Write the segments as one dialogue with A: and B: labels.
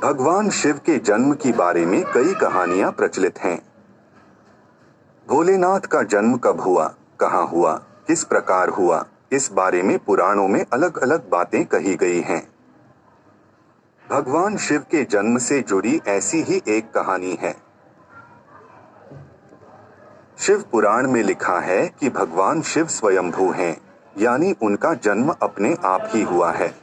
A: भगवान शिव के जन्म के बारे में कई कहानियां प्रचलित हैं। भोलेनाथ का जन्म कब हुआ, कहाँ हुआ, किस प्रकार हुआ, इस बारे में पुराणों में अलग अलग बातें कही गई हैं। भगवान शिव के जन्म से जुड़ी ऐसी ही एक कहानी है। शिव पुराण में लिखा है कि भगवान शिव स्वयंभू हैं, यानी उनका जन्म अपने आप ही हुआ है।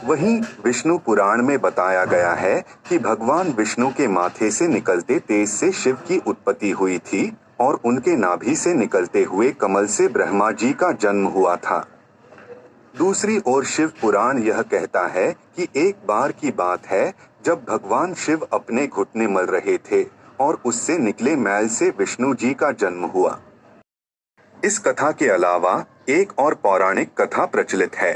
A: वहीं विष्णु पुराण में बताया गया है कि भगवान विष्णु के माथे से निकलते तेज से शिव की उत्पत्ति हुई थी और उनके नाभि से निकलते हुए कमल से ब्रह्मा जी का जन्म हुआ था। दूसरी ओर शिव पुराण यह कहता है कि एक बार की बात है जब भगवान शिव अपने घुटने मल रहे थे और उससे निकले मैल से विष्णु जी का जन्म हुआ। इस कथा के अलावा एक और पौराणिक कथा प्रचलित है।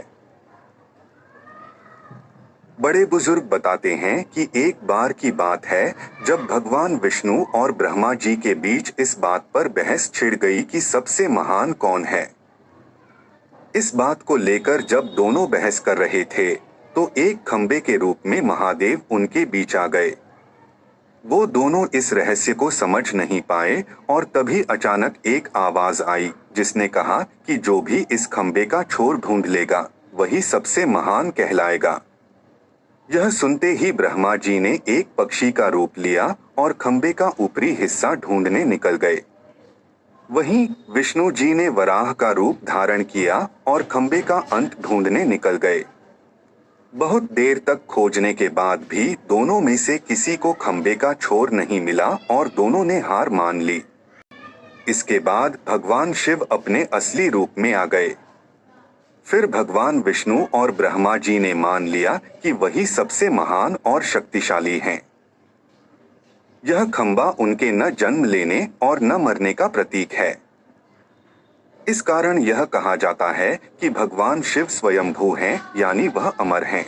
A: बड़े बुजुर्ग बताते हैं कि एक बार की बात है जब भगवान विष्णु और ब्रह्मा जी के बीच इस बात पर बहस छिड़ गई कि सबसे महान कौन है। इस बात को लेकर जब दोनों बहस कर रहे थे तो एक खंबे के रूप में महादेव उनके बीच आ गए। वो दोनों इस रहस्य को समझ नहीं पाए और तभी अचानक एक आवाज आई जिसने कहा कि जो भी इस खंबे का छोर ढूंढ लेगा वही सबसे महान कहलाएगा। यह सुनते ही ब्रह्मा जी ने एक पक्षी का रूप लिया और खंबे का ऊपरी हिस्सा ढूंढने निकल गए। वहीं विष्णु जी ने वराह का रूप धारण किया और खंबे का अंत ढूंढने निकल गए। बहुत देर तक खोजने के बाद भी दोनों में से किसी को खंबे का छोर नहीं मिला और दोनों ने हार मान ली। इसके बाद भगवान शिव अपने असली रूप में आ गए। फिर भगवान विष्णु और ब्रह्मा जी ने मान लिया कि वही सबसे महान और शक्तिशाली हैं। यह खंबा उनके न जन्म लेने और न मरने का प्रतीक है। इस कारण यह कहा जाता है कि भगवान शिव स्वयंभू हैं, यानी वह अमर हैं।